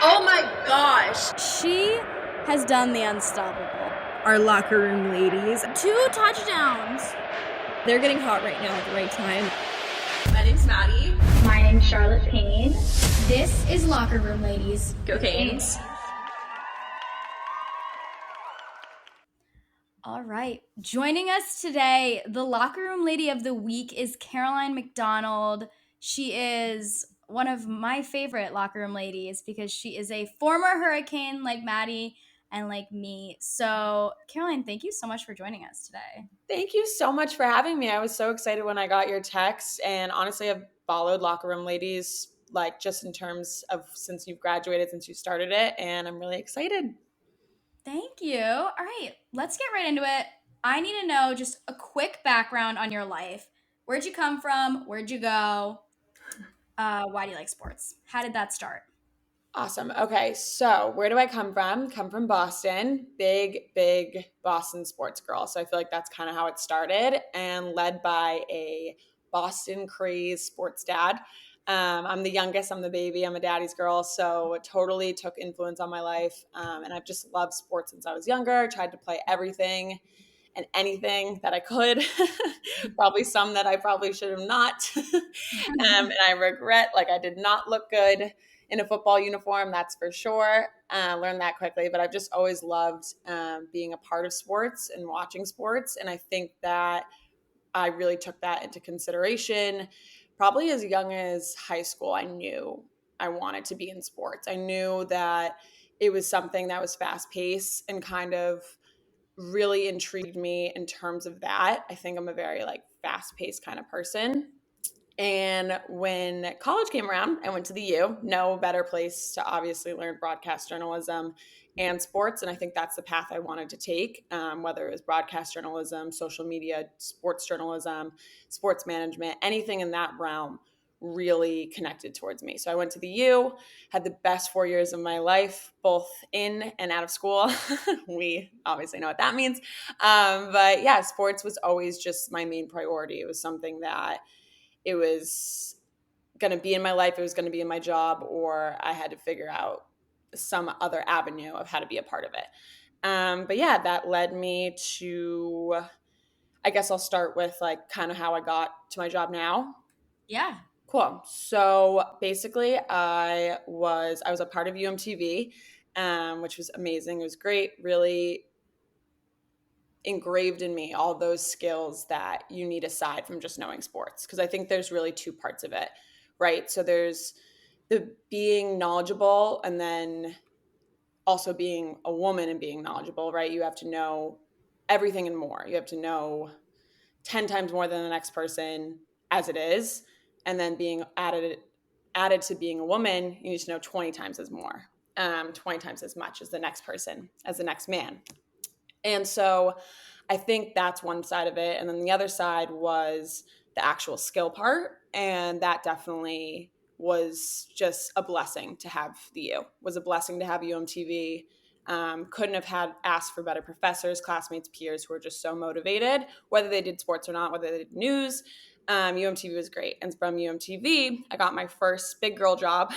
Oh my gosh. She has done the unstoppable. Our locker room ladies. 2 touchdowns. They're getting hot right now at the right time. My name's Maddie. My name's Charlotte Payne. This is Locker Room Ladies. Go Canes. All right. Joining us today, the Locker Room Lady of the Week is Caroline McDonald. She is one of my favorite locker room ladies because she is a former Hurricane like Maddie and like me. So, Caroline, thank you so much for joining us today. Thank you so much for having me. I was so excited when I got your text, and honestly, I've followed Locker Room Ladies like just in terms of since you've graduated, since you started it, and I'm really excited. Thank you. All right, let's get right into it. I need to know just a quick background on your life. Where'd you come from? Where'd you go? Why do you like sports? How did that start? Awesome. Okay, so where do I come from? Come from Boston. Big Boston sports girl. So I feel like that's kind of how it started, and led by a Boston crazed sports dad. I'm the youngest. I'm the baby. I'm a daddy's girl. So it totally took influence on my life. And I've just loved sports since I was younger. Tried to play everything and anything that I could. Probably some that I probably should have not. And I regret, like, I did not look good in a football uniform, that's for sure. Learned that quickly, but I've just always loved being a part of sports and watching sports. And I think that I really took that into consideration. Probably as young as high school, I knew I wanted to be in sports. I knew that it was something that was fast paced and kind of really intrigued me in terms of that. I think I'm a very like fast paced kind of person. And when college came around, I went to the U. No better place to obviously learn broadcast journalism and sports. And I think that's the path I wanted to take, whether it was broadcast journalism, social media, sports journalism, sports management, anything in that realm really connected towards me. So I went to the U, had the best 4 years of my life, both in and out of school. We obviously know what that means. But yeah, sports was always just my main priority. It was something that it was going to be in my life, it was going to be in my job, or I had to figure out some other avenue of how to be a part of it. But yeah, that led me to, I guess I'll start with like kind of how I got to my job now. Yeah. Cool. So basically I was a part of UMTV, which was amazing. It was great. Really engraved in me all those skills that you need aside from just knowing sports, because I think there's really two parts of it, right? So there's the being knowledgeable, and then also being a woman and being knowledgeable, right? You have to know everything and more. You have to know 10 times more than the next person as it is, and then being added to being a woman, you need to know 20 times as more, 20 times as much as the next person, as the next man. And so I think that's one side of it. And then the other side was the actual skill part. And that definitely was just a blessing to have the U. Was a blessing to have UMTV. Couldn't have had asked for better professors, classmates, peers who were just so motivated, whether they did sports or not, whether they did news. UMTV was great. And from UMTV, I got my first big girl job.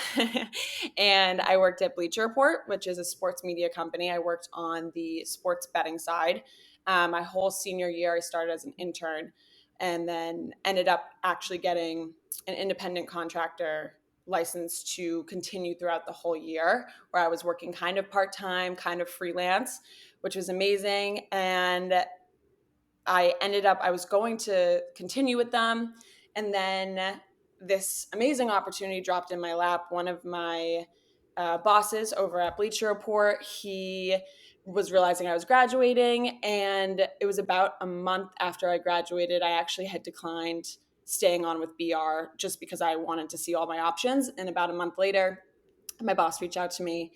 And I worked at Bleacher Report, which is a sports media company. I worked on the sports betting side. My whole senior year, I started as an intern, and then ended up actually getting an independent contractor license to continue throughout the whole year, where I was working kind of part-time, kind of freelance, which was amazing. And I was going to continue with them. And then this amazing opportunity dropped in my lap. One of my bosses over at Bleacher Report, he was realizing I was graduating, and it was about a month after I graduated, I actually had declined staying on with BR just because I wanted to see all my options. And about a month later, my boss reached out to me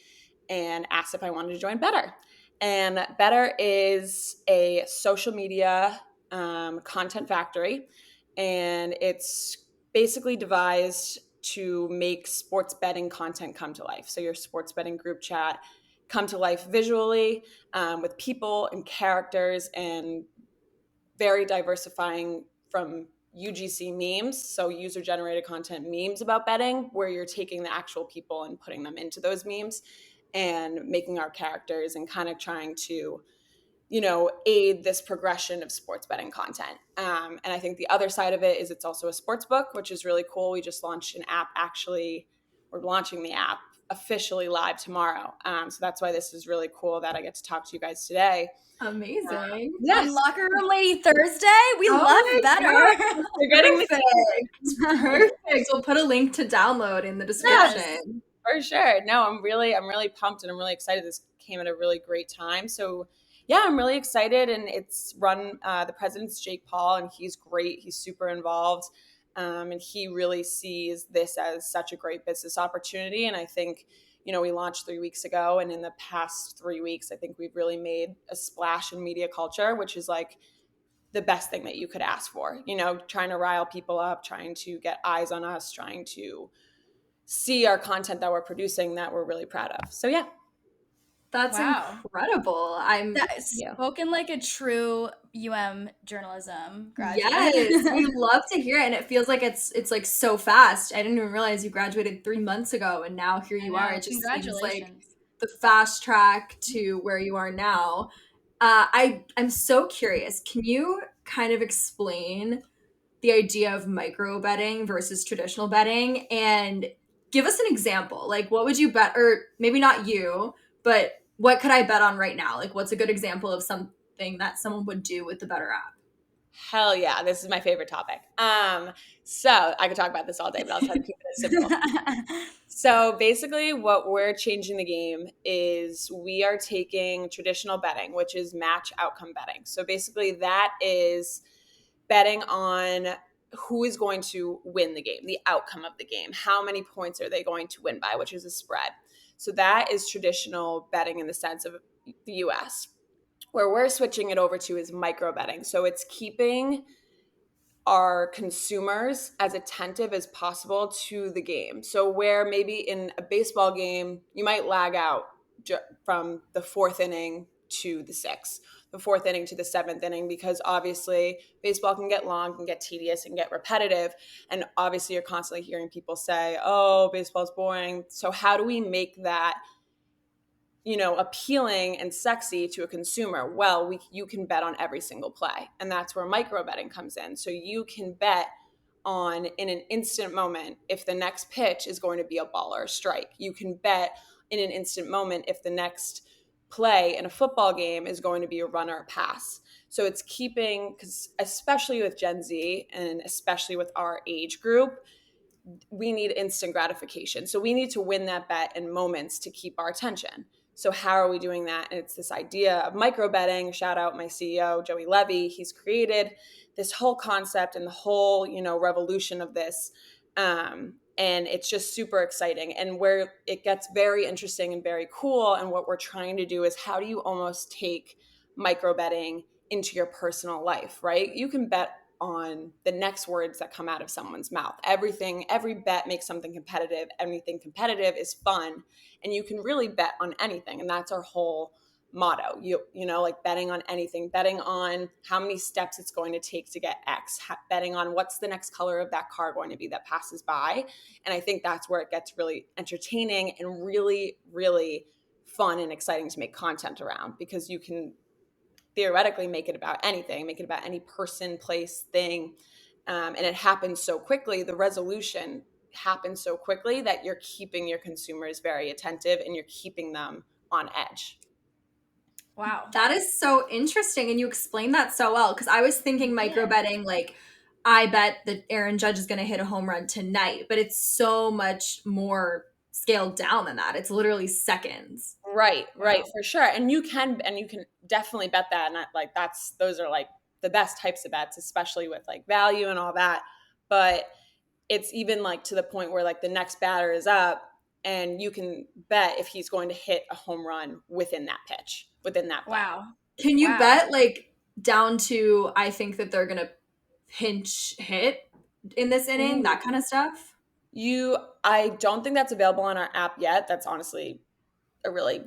and asked if I wanted to join Betr. And Betr is a social media content factory, and it's basically devised to make sports betting content come to life. So your sports betting group chat come to life visually, with people and characters, and very diversifying from UGC memes, so user generated content memes about betting, where you're taking the actual people and putting them into those memes and making our characters and kind of trying to, aid this progression of sports betting content. And I think the other side of it is it's also a sports book, which is really cool. We just launched an app. Actually, we're launching the app officially live tomorrow. So that's why this is really cool that I get to talk to you guys today. Amazing. On Locker Room Lady Thursday, we love my Betr. God. You're getting me Perfect. We'll put a link to download in the description. for sure. No, I'm really pumped and I'm really excited. This came at a really great time. So yeah, I'm really excited, and it's run. The president's Jake Paul, and he's great. He's super involved, and he really sees this as such a great business opportunity. And I think, we launched 3 weeks ago, and in the past 3 weeks, I think we've really made a splash in media culture, which is like the best thing that you could ask for. Trying to rile people up, trying to get eyes on us, trying to see our content that we're producing that we're really proud of. So yeah. That's Wow. incredible. Spoken like a true journalism graduate. Yes, we love to hear it, and it feels like it's like so fast. I didn't even realize you graduated 3 months ago, and now here you are. It just seems like the fast track to where you are now. I'm so curious. Can you kind of explain the idea of micro betting versus traditional betting, and give us an example? Like, what would you bet, or maybe not you, but what could I bet on right now? Like, what's a good example of something that someone would do with the Betr app? Hell yeah, this is my favorite topic. So I could talk about this all day, but I'll try to keep it simple. So basically what we're changing the game is we are taking traditional betting, which is match outcome betting. So basically that is betting on who is going to win the game, the outcome of the game. How many points are they going to win by, which is a spread. So that is traditional betting in the sense of the US. Where we're switching it over to is micro betting. So it's keeping our consumers as attentive as possible to the game. So where maybe in a baseball game, you might lag out from the 4th inning to the 6th, the 4th inning to the 7th inning, because obviously baseball can get long, can get tedious, and get repetitive. And obviously you're constantly hearing people say, oh, baseball's boring. So how do we make that appealing and sexy to a consumer? Well, you can bet on every single play. And that's where micro betting comes in. So you can bet on, in an instant moment, if the next pitch is going to be a ball or a strike. You can bet in an instant moment if the next play in a football game is going to be a run or a pass. So it's keeping, because especially with Gen Z and especially with our age group, we need instant gratification. So we need to win that bet in moments to keep our attention. So how are we doing that? And it's this idea of micro betting. Shout out my CEO, Joey Levy. He's created this whole concept and the whole, revolution of this. And it's just super exciting. And where it gets very interesting and very cool, and what we're trying to do is, how do you almost take micro betting into your personal life, right? You can bet on the next words that come out of someone's mouth. Every bet makes something competitive. Anything competitive is fun, and you can really bet on anything. And that's our whole motto. Like betting on anything, betting on how many steps it's going to take to get X, betting on what's the next color of that car going to be that passes by. And I think that's where it gets really entertaining and really, really fun and exciting to make content around, because you can theoretically make it about anything, make it about any person, place, thing. And it happens so quickly. The resolution happens so quickly that you're keeping your consumers very attentive and you're keeping them on edge. Wow. That is so interesting. And you explained that so well, because I was thinking micro betting, like, I bet that Aaron Judge is going to hit a home run tonight, but it's so much more scaled down than that. It's literally seconds. Right, for sure. And you can definitely bet that. And those are like the best types of bets, especially with like value and all that. But it's even like to the point where like the next batter is up and you can bet if he's going to hit a home run within that pitch, within that play. Wow. Can you bet like down to, I think that they're going to pinch hit in this inning, that kind of stuff? I don't think that's available on our app yet. That's honestly a really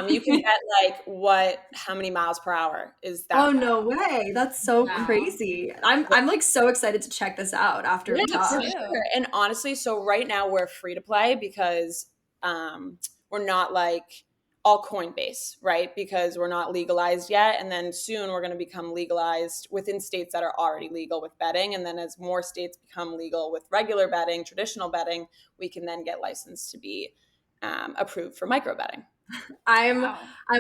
you can bet like how many miles per hour is that Oh, fast. no way. That's so crazy. I'm like so excited to check this out after we talk. For sure. And honestly, so right now we're free to play because we're not like all Coinbase, right? Because we're not legalized yet. And then soon we're going to become legalized within states that are already legal with betting. And then as more states become legal with regular betting, traditional betting, we can then get licensed to be approved for micro betting. I'm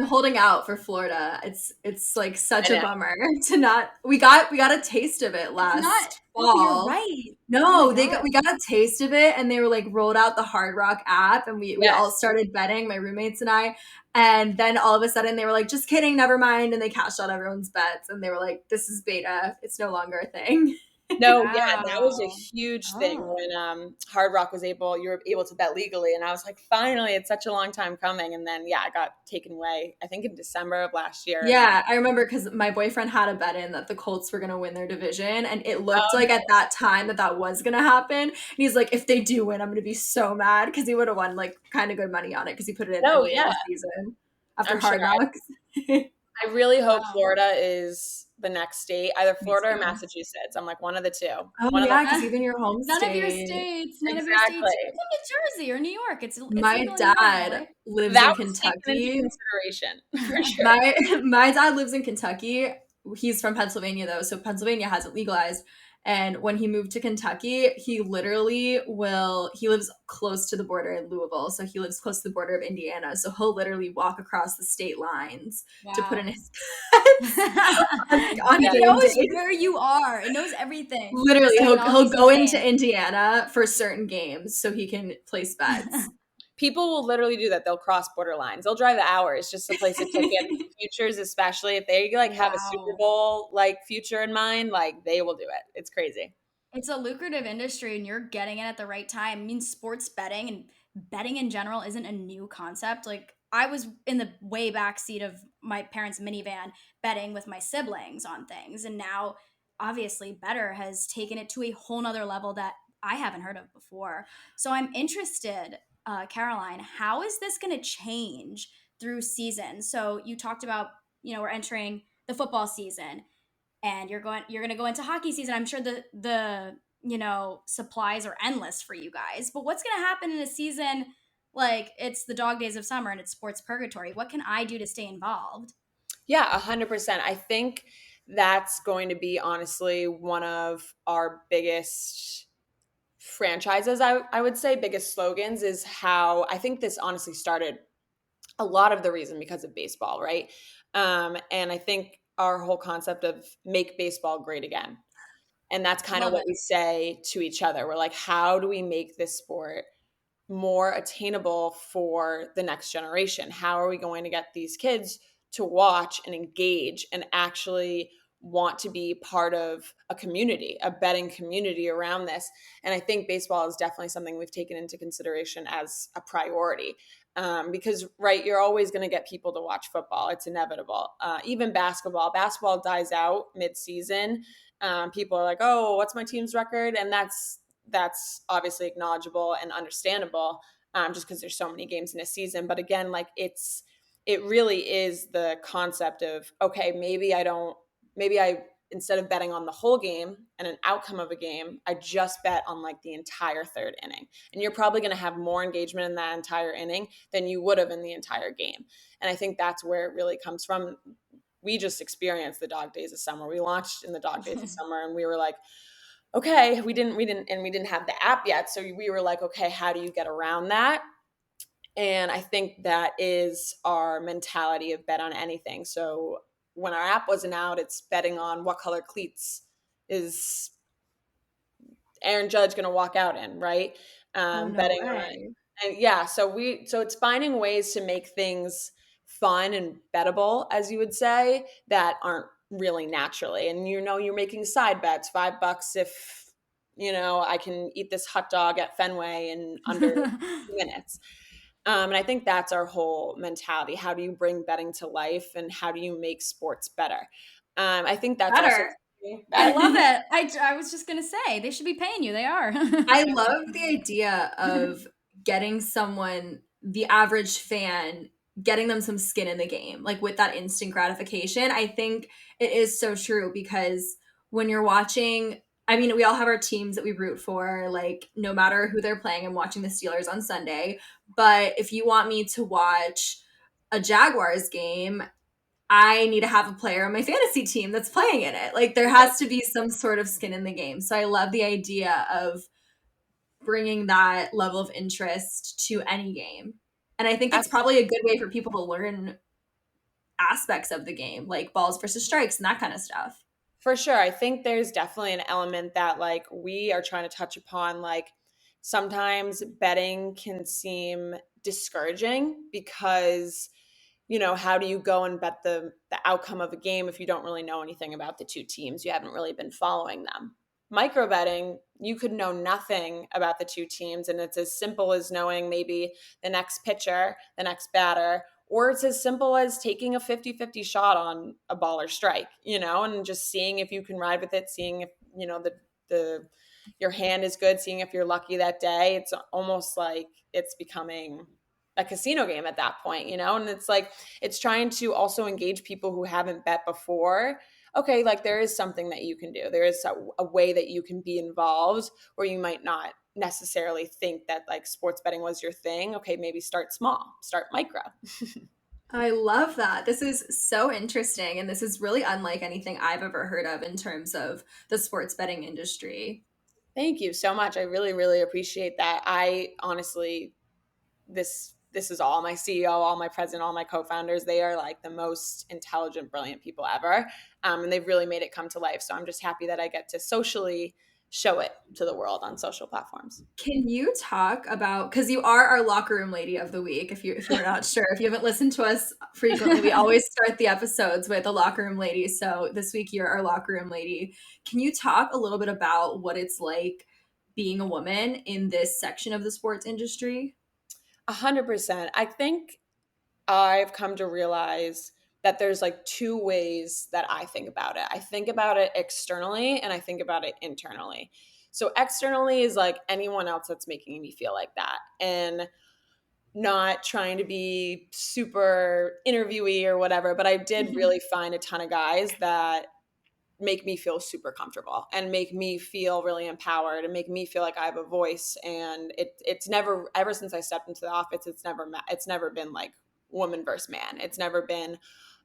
holding out for Florida. It's like such a bummer to not. We got a taste of it last fall. You're right. No, we got a taste of it, and they were like rolled out the Hard Rock app, and we all started betting, my roommates and I. And then all of a sudden they were like, just kidding, never mind, and they cashed out everyone's bets, and they were like, this is beta. It's no longer a thing. No, yeah, that was a huge thing when Hard Rock you were able to bet legally, and I was like, finally, it's such a long time coming. And then it got taken away, I think in December of last year. Yeah, I remember because my boyfriend had a bet in that the Colts were going to win their division, and it looked like at that time that was going to happen. And he's like, if they do win, I'm going to be so mad, because he would have won like kind of good money on it because he put it in early in the season after Hard Knocks. I really hope Florida is the next state, either Florida or Massachusetts. I'm like one of the two. Oh, because even your home state. None of your states. Even New Jersey or New York. It's my dad lives in Kentucky. Consideration for sure. My dad lives in Kentucky. He's from Pennsylvania though, so Pennsylvania hasn't legalized. And when he moved to Kentucky, he lives close to the border in Louisville. So he lives close to the border of Indiana. So he'll literally walk across the state lines to put in his bets. It knows where you are. It knows everything. Literally, he'll go into Indiana for certain games so he can place bets. People will literally do that. They'll cross border lines. They'll drive hours just to place a ticket. Futures, especially if they have a Super Bowl future in mind, they will do it. It's crazy. It's a lucrative industry, and you're getting it at the right time. I mean, sports betting and betting in general isn't a new concept. Like, I was in the way back seat of my parents' minivan betting with my siblings on things, and now obviously Betr has taken it to a whole nother level that I haven't heard of before. So I'm interested, Caroline, how is this going to change through season? So you talked about, we're entering the football season, and you're going to go into hockey season. I'm sure the supplies are endless for you guys. But what's going to happen in a season like it's the dog days of summer and it's sports purgatory? What can I do to stay involved? Yeah, 100%. I think that's going to be honestly one of our biggest franchises, I would say, biggest slogans, is how I think this honestly started a lot of the reason because of baseball, right? And I think our whole concept of make baseball great again. And that's kind of what we say to each other. We're like, how do we make this sport more attainable for the next generation? How are we going to get these kids to watch and engage and actually want to be part of a community, a betting community around this? And I think baseball is definitely something we've taken into consideration as a priority. Because, right, you're always going to get people to watch football. It's inevitable. Even basketball dies out mid-season. People are like, oh, what's my team's record? And that's obviously acknowledgeable and understandable, just because there's so many games in a season. But again, it really is the concept of, okay, maybe I instead of betting on the whole game and an outcome of a game, I just bet on the entire third inning. And you're probably going to have more engagement in that entire inning than you would have in the entire game. And I think that's where it really comes from. We just experienced the dog days of summer. We launched in the dog days of summer, and we were like, okay, we didn't have the app yet. So we were like, okay, how do you get around that? And I think that is our mentality of bet on anything. So when our app wasn't out, it's betting on what color cleats is Aaron Judge going to walk out in, right? Betting on, and yeah. So it's finding ways to make things fun and bettable, as you would say, that aren't really naturally. And you're making side bets, $5 if I can eat this hot dog at Fenway in under 2 minutes. And I think that's our whole mentality. How do you bring betting to life, and how do you make sports better? I think that's better. I love it. I was just going to say, they should be paying you. They are. I love the idea of getting someone the average fan, getting them some skin in the game, like with that instant gratification. I think it is so true, because when you're watching, I mean, we all have our teams that we root for, like no matter who they're playing. I'm watching the Steelers on Sunday, but if you want me to watch a Jaguars game, I need to have a player on my fantasy team that's playing in it. Like there has to be some sort of skin in the game. So I love the idea of bringing that level of interest to any game. And I think it's probably a good way for people to learn aspects of the game, like balls versus strikes and that kind of stuff. For sure. I think there's definitely an element that like we are trying to touch upon. Like sometimes betting can seem discouraging because, you know, how do you go and bet the outcome of a game if you don't really know anything about the two teams? You haven't really been following them. Micro betting, you could know nothing about the two teams, and it's as simple as knowing maybe the next pitcher, the next batter, or it's as simple as taking a 50-50 shot on a ball or strike, you know, and just seeing if you can ride with it, seeing if, you know, the your hand is good, seeing if you're lucky that day. It's almost like it's becoming a casino game at that point, you know? And it's like, it's trying to also engage people who haven't bet before. Okay, like there is something that you can do. There is a way that you can be involved where you might not necessarily think that like sports betting was your thing. Okay, maybe start small, start micro. I love that. This is so interesting. And this is really unlike anything I've ever heard of in terms of the sports betting industry. Thank you so much. I really, really appreciate that. I honestly, this is all my CEO, all my president, all my co-founders. They are like the most intelligent, brilliant people ever. And they've really made it come to life. So I'm just happy that I get to socially show it to the world on social platforms. Can you talk about, because you are our locker room lady of the week, if you're not sure, if you haven't listened to us frequently, we always start the episodes with a locker room lady. So this week you're our locker room lady. Can you talk a little bit about what it's like being a woman in this section of the sports industry? 100%. I think I've come to realize that there's like two ways that I think about it. I think about it externally and I think about it internally. So externally is like anyone else that's making me feel like that, and not trying to be super interviewee or whatever, but I did really find a ton of guys that make me feel super comfortable and make me feel really empowered and make me feel like I have a voice. And it's never, ever since I stepped into the office, it's never been like woman versus man. It's never been,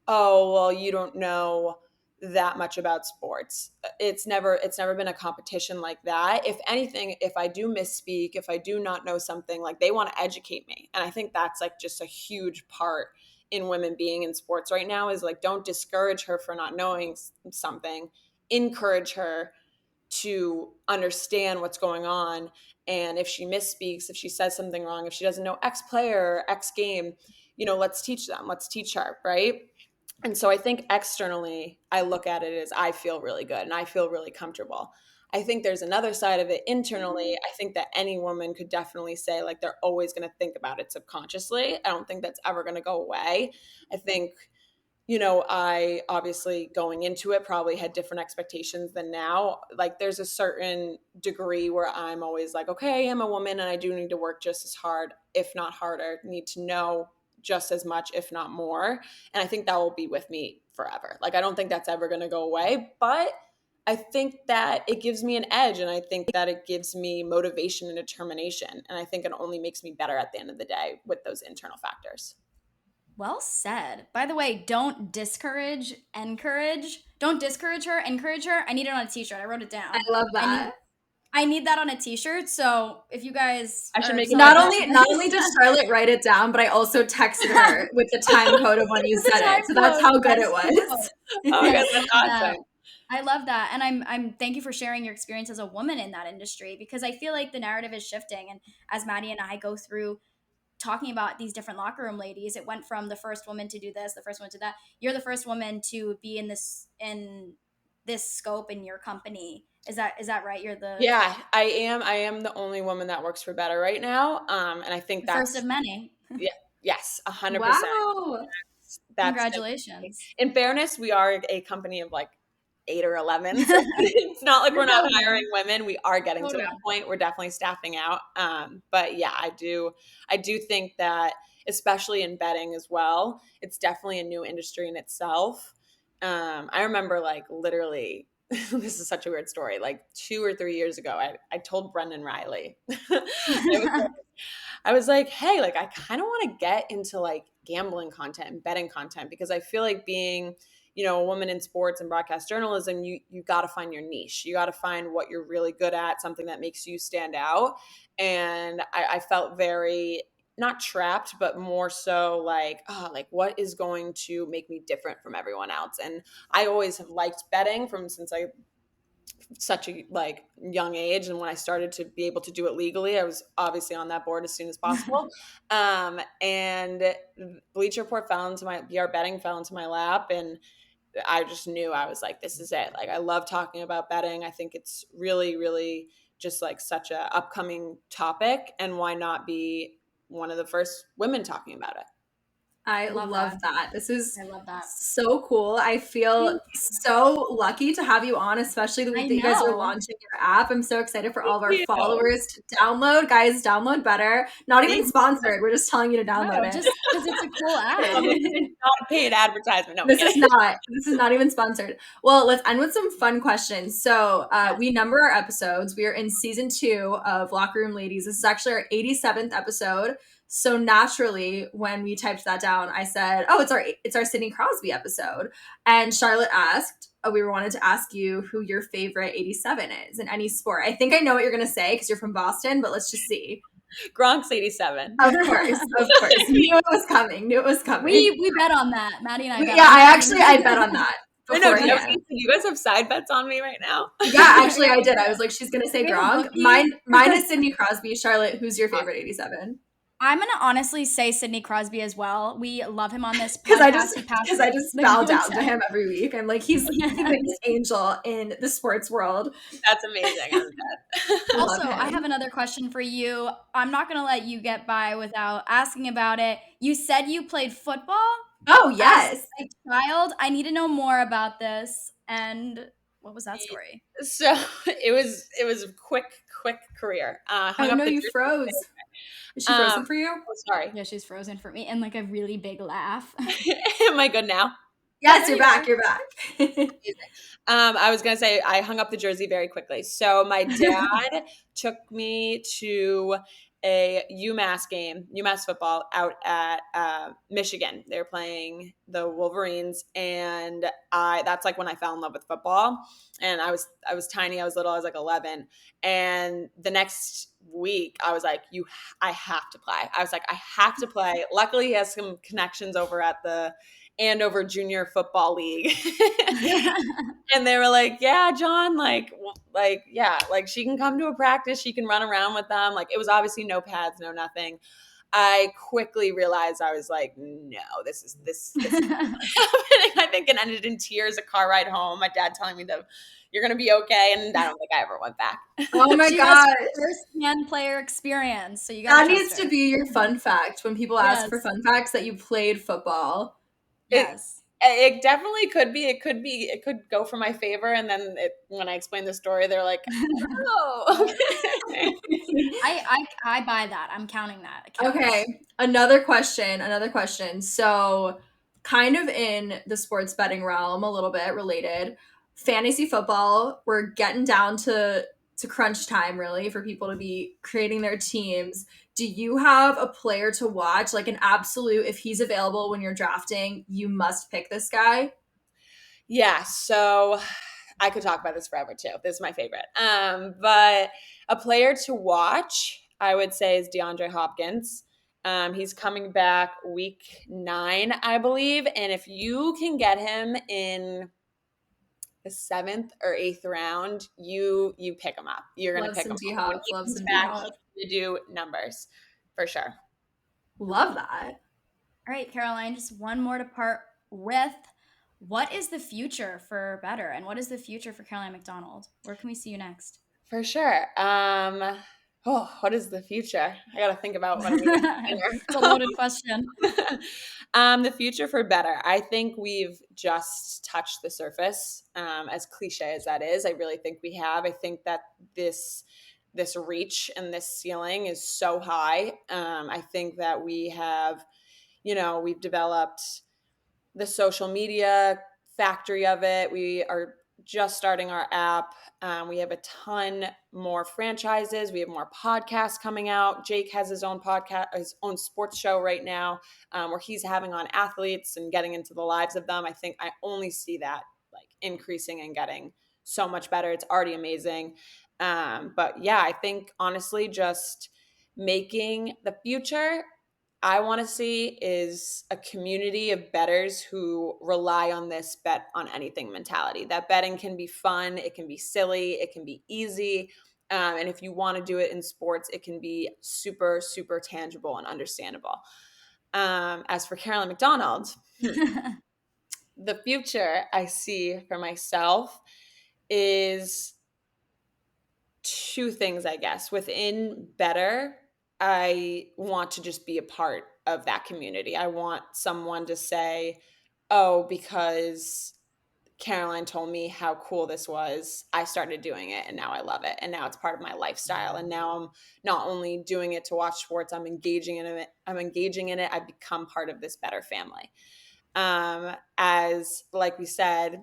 oh, well, you don't know that much about sports. It's never been a competition like that. If anything, if I do misspeak, if I do not know something, like they want to educate me. And I think that's like just a huge part in women being in sports right now, is like, don't discourage her for not knowing something, encourage her to understand what's going on. And if she misspeaks, if she says something wrong, if she doesn't know X player or X game, you know, let's teach her, right? And so I think externally, I look at it as I feel really good and I feel really comfortable. I think there's another side of it internally. I think that any woman could definitely say like they're always going to think about it subconsciously. I don't think that's ever going to go away. I think, you know, I obviously going into it probably had different expectations than now. Like there's a certain degree where I'm always like, okay, I'm a woman and I do need to work just as hard, if not harder, need to know just as much, if not more. And I think that will be with me forever. Like, I don't think that's ever going to go away, but I think that it gives me an edge, and I think that it gives me motivation and determination. And I think it only makes me better at the end of the day with those internal factors. Well said. By the way, don't discourage, encourage. Don't discourage her, encourage her. I need it on a t-shirt. I wrote it down. I love that. I need that on a t-shirt. So if you guys, I should make not only did Charlotte write it down, but I also texted her with the time code of when you said it. So that's how good it was. Oh my God, that's awesome. I love that. And I'm thank you for sharing your experience as a woman in that industry, because I feel like the narrative is shifting. And as Maddie and I go through talking about these different locker room ladies, it went from the first woman to do this, the first one to that. You're the first woman to be in this scope in your company. Is that right? You're the Yeah, I am the only woman that works for Betr right now. And I think that's first of many. Yeah, yes, 100%. Wow. Congratulations. In fairness, we are a company of like 8 or 11. So it's not like we're not hiring women. We are getting to that point. We're definitely staffing out. But yeah, I do think that, especially in betting as well, it's definitely a new industry in itself. I remember like literally, this is such a weird story. Like 2 or 3 years ago, I told Brendan Riley, I was like, hey, like I kind of want to get into like gambling content and betting content, because I feel like being, a woman in sports and broadcast journalism, you got to find your niche. You got to find what you're really good at, something that makes you stand out. And I felt very not trapped, but more so like, like what is going to make me different from everyone else? And I always have liked betting since I such a like young age, and when I started to be able to do it legally, I was obviously on that board as soon as possible. And Bleacher Report BR Betting fell into my lap, and I just knew, I was like, this is it. Like, I love talking about betting. I think it's really, really just like such a upcoming topic, and why not be one of the first women talking about it? I love that. This is so cool. I feel so lucky to have you on, especially the week that you guys are launching your app. I'm so excited for all of our followers to download. Guys, download Betr. Not even sponsored. We're just telling you to download it. Just because it's a cool app. It's not a paid advertisement. No, this is not even sponsored. Well, let's end with some fun questions. So we number our episodes. We are in season 2 of Locker Room Ladies. This is actually our 87th episode. So naturally, when we typed that down, I said, "Oh, it's our Sidney Crosby episode." And Charlotte asked, "We wanted to ask you who your favorite 87 is in any sport." I think I know what you're gonna say because you're from Boston, but let's just see. Gronk's 87. Of course. Knew it was coming. We bet on that, Maddie and I. I bet on that. I know. You guys have side bets on me right now. Yeah, actually, I did. I was like, she's gonna say Gronk. Mine is Sidney Crosby. Charlotte, who's your favorite 87? I'm going to honestly say Sidney Crosby as well. We love him on this podcast. Because I just bow down to him every week. I'm like, he's the angel in the sports world. That's amazing. Also, I have another question for you. I'm not going to let you get by without asking about it. You said you played football? Oh, yes. As a child. I need to know more about this. And what was that story? So it was a quick career. You froze. Is she frozen for you? Oh, sorry. Yeah, she's frozen for me, and like a really big laugh. Am I good now? Yes, you're back. You're back. I was gonna say I hung up the jersey very quickly. So my dad took me to a UMass football out at Michigan. They were playing the Wolverines, and that's like when I fell in love with football. And I was tiny. I was little. I was like 11. And the next week, I was like, I have to play. I was like, I have to play. Luckily, he has some connections over at the Andover Junior Football League. And they were like, yeah, John, yeah, she can come to a practice. She can run around with them. Like, it was obviously no pads, no nothing. I quickly realized, I was like, no, this is happening. I think it ended in tears, a car ride home, my dad telling me that you're going to be okay. And I don't think I ever went back. Oh my God. First-hand player experience. So that needs to be your fun fact when people ask for fun facts, that you played football. Yes. It definitely could be. It could go for my favor. And then when I explain the story, they're like, oh. I buy that. I'm counting that. Okay. Another question. So kind of in the sports betting realm, a little bit related, fantasy football, we're getting down to crunch time, really, for people to be creating their teams. Do you have a player to watch, like an absolute, if he's available when you're drafting, you must pick this guy? Yeah, so I could talk about this forever too. This is my favorite. But a player to watch, I would say, is DeAndre Hopkins. He's coming back week 9, I believe. And if you can get him in the 7th or 8th round, you pick him up. You're going to pick him up. When he comes back, he's going to do numbers for sure. Love that. All right, Caroline, just one more to part with. What is the future for Betr, and what is the future for Caroline McDonald? Where can we see you next? For sure. What is the future? I got to think about what I'm going to do. It's a loaded question. The future for Betr. I think we've just touched the surface, as cliche as that is. I really think we have. I think that this reach and this ceiling is so high. I think that we have, we've developed the social media factory of it. We are just starting our app. We have a ton more franchises. We have more podcasts coming out. Jake has his own podcast, his own sports show right now, where he's having on athletes and getting into the lives of them. I think I only see that like increasing and getting so much better. It's already amazing. But yeah, I think honestly, just making the future I want to see is a community of bettors who rely on this bet on anything mentality. That betting can be fun, it can be silly, it can be easy. And if you want to do it in sports, it can be super, super tangible and understandable. As for Caroline McDonald, the future I see for myself is two things, I guess. Within Betr, I want to just be a part of that community. I want someone to say, oh, because Caroline told me how cool this was, I started doing it and now I love it. And now it's part of my lifestyle. And now I'm not only doing it to watch sports, I'm engaging in it. I've become part of this Betr family. As like we said,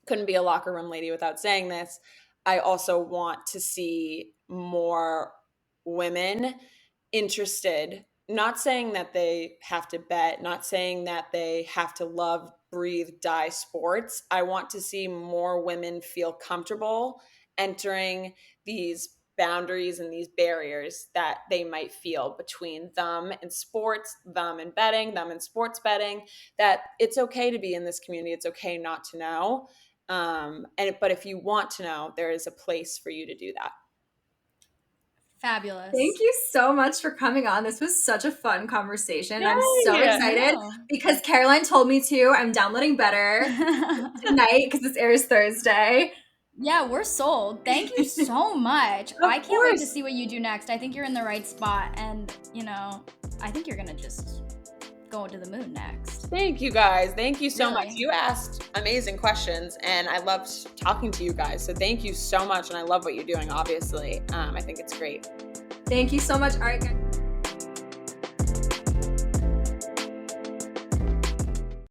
couldn't be a locker room lady without saying this. I also want to see more women interested, not saying that they have to bet, not saying that they have to love, breathe, die sports. I want to see more women feel comfortable entering these boundaries and these barriers that they might feel between them and sports, them and betting, them and sports betting, that it's okay to be in this community. It's okay not to know. But if you want to know, there is a place for you to do that. Fabulous. Thank you so much for coming on. This was such a fun conversation. I'm so excited because Caroline told me to. I'm downloading Betr tonight because this airs Thursday. Yeah, we're sold. Thank you so much. I can't wait to see what you do next. I think you're in the right spot, and I think you're gonna just go to the moon next. Thank you guys. Thank you so much. You asked amazing questions and I loved talking to you guys. So thank you so much. And I love what you're doing, obviously. I think it's great. Thank you so much. All right, guys.